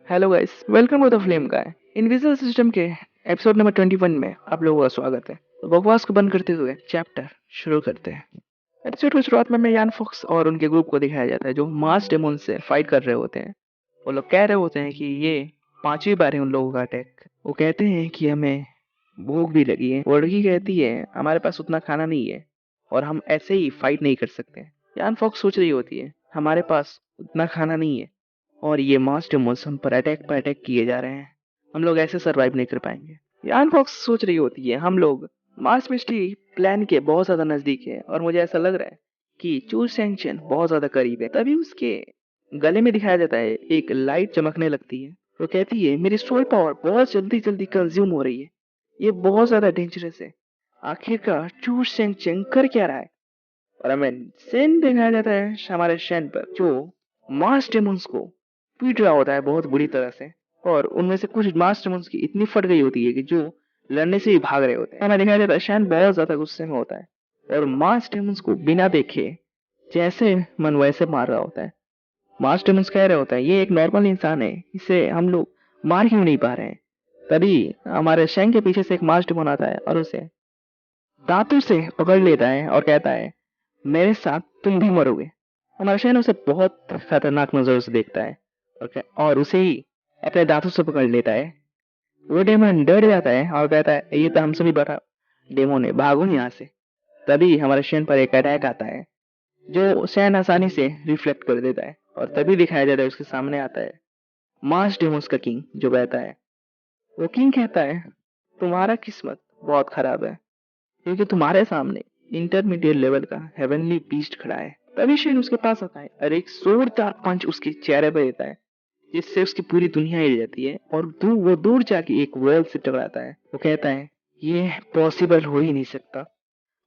Hello guys, welcome to the Film Guy. Invisible system के episode number 21 में आप लोगों का स्वागत है। तो बकवास को बंद करते हुए चैप्टर शुरू करते हैं। एपिसोड की शुरुआत में यान फॉक्स और उनके ग्रुप को दिखाया जाता है जो मार्स डेमन से फाइट कर रहे होते हैं। वो लोग कह रहे होते हैं कि ये 5वीं बार है उन लोगों का अटैक। वो कहते हैं कि हमें भूख भी लगी है। वो लड़की कहती है हमारे पास उतना खाना नहीं है और हम ऐसे ही फाइट नहीं कर सकते। यान फॉक्स सोच रही होती है हमारे पास उतना खाना नहीं है और ये मास्टर मौसम पर अटैक किए जा रहे हैं। हम लोग ऐसे सरवाइव नहीं कर पाएंगे। यान फॉक्स सोच रही होती है हम लोग मार्स मिस्ट्री प्लान के बहुत ज्यादा नजदीक है और मुझे ऐसा लग रहा है कि चू सेंक्शन बहुत ज्यादा करीब है। तभी उसके गले में दिखाया जाता है एक लाइट चमकने लगती है। वो कहती है मेरी सोल पावर बहुत जल्दी जल्दी कंज्यूम हो रही है। ये बहुत ज्यादा डेंजरस है। आखिरकार चू सेंक्शन कर क्या रहा है? और हमें सेन दिखाया जाता है हमारे शैन पर जो मार्स डेमोन्स को पीट रहा होता है बहुत बुरी तरह से। और उनमें से कुछ मार्स डेमोन्स की इतनी फट गई होती है कि जो लड़ने से ही भाग रहे होते हैं। हमें दिखाया जाता है शैन बहुत ज्यादा गुस्से में होता है और मार्स डेमोन्स को बिना देखे जैसे मन वैसे मार रहा होता है। मार्स डेमोन्स कह रहे होता है ये एक नॉर्मल इंसान है, इसे हम लोग मार क्यों नहीं पा रहे हैं। तभी हमारे शैन के पीछे से एक मार्स डेमोन आता है और उसे दांतों से पकड़ लेता है और कहता है मेरे साथ तुम भी मरोगे। हमारा शहर उसे बहुत खतरनाक नजरों से देखता है और उसे ही अपने दांतों से पकड़ लेता है। वो डेमन डर जाता है और कहता है ये तो हमसे भी बड़ा डेमन है, भागो यहाँ से। तभी हमारे शहर पर एक अटैक आता है जो शहर आसानी से रिफ्लेक्ट कर देता है और तभी दिखाया जाता है उसके सामने आता है मार्स डेमोस का किंग जो कहता है। वो किंग कहता है तुम्हारा किस्मत बहुत खराब है क्योंकि तुम्हारे सामने इंटरमीडिएट लेवल का हेवनली बीस्ट खड़ा है। तभी शेन उसके पास आता है और एक जोरदार पंच उसके चेहरे पर देता है जिससे उसकी पूरी दुनिया हिल जाती है और वो दूर जाके एक वेल से टकराता है। वो कहता है ये पॉसिबल हो ही नहीं सकता,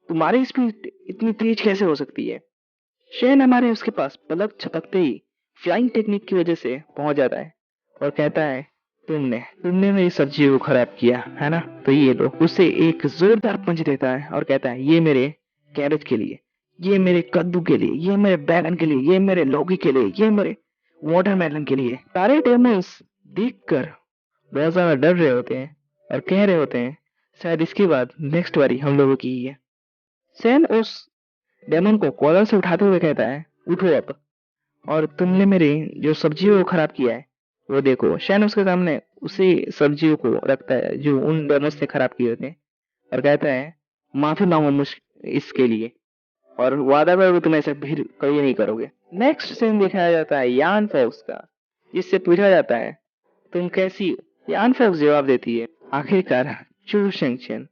तुम्हारी स्पीड इतनी तेज कैसे हो सकती है। शेन हमारे उसके पास पलक झपकते ही फ्लाइंग टेक्निक की वजह से पहुंच जाता है और कहता है तुमने तुमने मेरी सब्जी को खराब किया है ना, तो ये लो। उसे एक जोरदार पंच देता है और कहता है ये मेरे कैरेट के लिए, ये मेरे कद्दू के लिए, ये मेरे बैगन के लिए, ये मेरे लौकी के लिए, ये मेरे वाटरमेलन के लिए। सारे डेमोन्स देखकर बहुत ज्यादा डर रहे होते हैं और कह रहे होते हैं शायद इसके बाद नेक्स्ट बारी हम लोगों की ही है। सैन उस डेमन को कॉलर से उठाते हुए कहता है उठो अब, और तुमने मेरी जो सब्जियों को खराब किया है वो देखो। शैन उसके सामने उसी सब्जियों को रखता है जो उन डेमोस से खराब किए थे और कहता है माफी मांगो मुझ इसके लिए और वादा करो तुम ऐसे फिर कभी नहीं करोगे। नेक्स्ट सीन दिखाया जाता है यान फॉक्स का जिससे पूछा जाता है तुम कैसी हो। यान फॉक्स जवाब देती है आखिरकार चू शेंगशन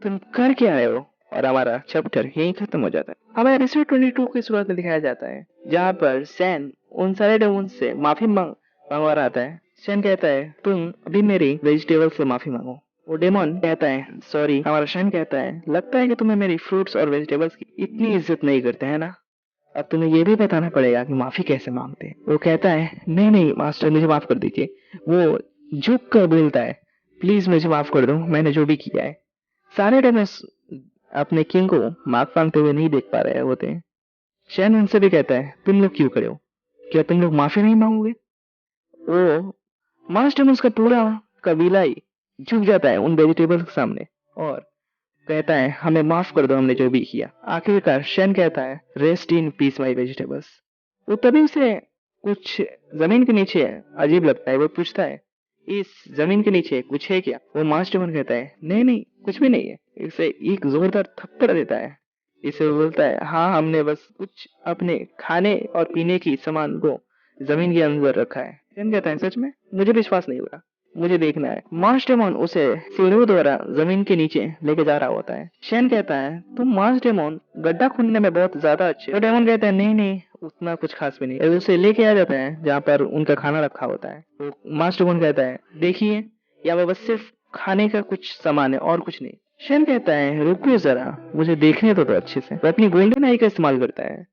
तुम कर क्या रहे हो। और हमारा चैप्टर यहीं खत्म हो जाता है। हमें एपिसोड 22 की शुरुआत में दिखाया जाता है जहाँ पर सैन उन सारे डेमोन से माफी मंगवा रहा है। सैन कहता है तुम अभी मेरी वेजिटेबल से माफी मांगो। वो डेमोन कहता है सॉरी। हमारा सैन कहता है लगता है कि तुम्हें मेरी फ्रूट्स और वेजिटेबल्स की इतनी इज्जत नहीं करते है ना, अब तुम्हें ये भी बताना पड़ेगा कि माफी कैसे मांगते हैं। वो कहता है नहीं नहीं मास्टर मुझे माफ कर दीजिए। वो झुक कर बोलता है प्लीज मुझे माफ कर दो, मैंने जो भी किया है। सारे डेमोस अपने किंग को माफ मांगते हुए नहीं देख पा रहे होते हैं। शैन उनसे भी कहता है तुम लोग क्यों खड़े हो, क्या तुम लोग माफी नहीं मांगोगे। वो मास्टर उसका पूरा कबीला ही झुक जाता है उन वेजिटेबल्स के सामने और कहता है हमें माफ कर दो हमने जो भी किया। आखिरकार शैन कहता है rest in peace my vegetables. वो तभी उसे कुछ जमीन के नीचे अजीब लगता है। वो पूछता है इस जमीन के नीचे कुछ है क्या। वो मास्टर कहता है नहीं नहीं कुछ भी नहीं है। इसे एक जोरदार थप्पड़ देता है। इसे बोलता है हाँ हमने बस कुछ अपने खाने और पीने की सामान को जमीन के अंदर रखा है। शेन कहता है सच में मुझे विश्वास नहीं हो रहा, मुझे देखना है। मार्स डेमोन उसे सीढ़ियों द्वारा जमीन के नीचे लेके जा रहा होता है। शेन कहता है तुम मार्स डेमोन गड्ढा खोदने में बहुत ज्यादा अच्छे। तो डेमोन कहता है नहीं नहीं उतना कुछ खास भी नहीं। और उसे लेके आ जाता है जहाँ पर उनका खाना रखा होता है। तो मार्स डेमोन कहता है देखिए यहाँ बस सिर्फ खाने का कुछ सामान है और कुछ नहीं। शेन कहता है रुकिए जरा मुझे देखने तो अच्छे से। वो अपनी गोल्डन आई का इस्तेमाल करता है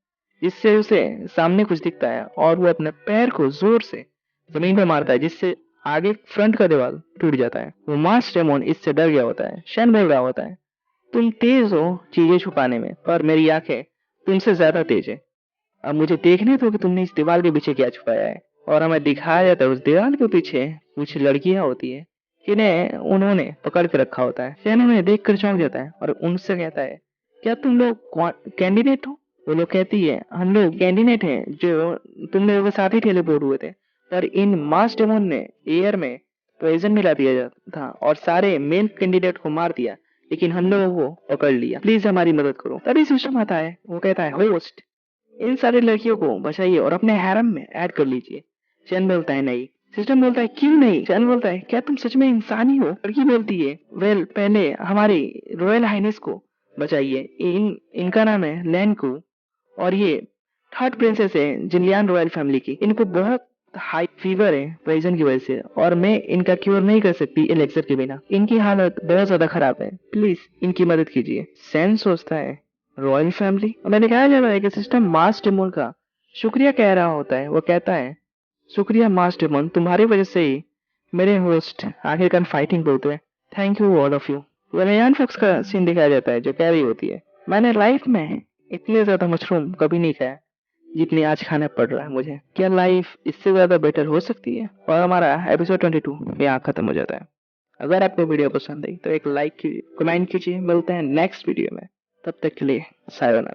जिससे उसे सामने कुछ दिखता है और वो अपने पैर को जोर से जमीन पर मारता है जिससे आगे फ्रंट का दीवार टूट जाता है। वो मार्स डेमोन इससे डर गया होता है। शैन बोल रहा होता है तुम तेज हो चीजें छुपाने में पर मेरी आंखें तुमसे ज्यादा तेज है। अब मुझे देखने दो कि तुमने इस दीवार के पीछे क्या छुपाया है। और हमें दिखाया जाता है उस दीवार के पीछे कुछ लड़कियां होती है जिन्हें उन्होंने पकड़ के रखा होता है। शैन उन्हें देख कर चौंक जाता है और उनसे कहता है, क्या तुम लोग कैंडिडेट हो? वो लोग कहती है, हम लोग कैंडिडेट हैं जो तुम लोगों के साथ ही टेलीपोर्ट हुए थे, पर इन मास डेमन ने एयर में पॉइजन मिला दिया था और सारे मेन कैंडिडेट को मार दिया, लेकिन हम लोगों को पकड़ लिया, प्लीज हमारी मदद करो। तभी सिस्टम आता है, वो कहता है, होस्ट इन सारी लड़कियों को बचाइए और अपने हैरम में ऐड कर लीजिए। चैन बोलता है, नहीं। सिस्टम बोलता है, क्यों नहीं? चैन बोलता है, क्या तुम सच में इंसान ही हो? लड़की बोलती है, वेल पहले हमारी रॉयल हाइनेस को बचाइए। इनका नाम है लैनकू और ये थर्ड प्रिंसेस है जिनलियान रॉयल फैमिली की। इनको बहुत हाई फीवर है पॉइजन की वजह से और मैं इनका क्योर नहीं कर सकती एलेक्सर के बिना। इनकी हालत बहुत ज्यादा खराब है, प्लीज इनकी मदद कीजिए। सैन सोचता है, रॉयल फैमिली? और मैंने कहा जा रहा है कि सिस्टम मास डेमन का शुक्रिया कह रहा होता है। वो कहता है, शुक्रिया मास डेमन, तुम्हारी वजह से ही मेरे होस्ट आखिरकार फाइटिंग बोलते हैं। Thank you all of you. Ryan Fox का सीन दिखाया जाता है जो कह रही होती है, मैंने लाइफ में इतने ज्यादा मशरूम कभी नहीं खाया जितनी आज खाना पड़ रहा है मुझे। क्या लाइफ इससे ज्यादा बेटर हो सकती है? और हमारा एपिसोड 22 यहाँ खत्म हो जाता है। अगर आपको वीडियो पसंद आई तो एक लाइक कीजिए, कमेंट कीजिए। मिलते हैं नेक्स्ट वीडियो में, तब तक के लिए सायोनारा।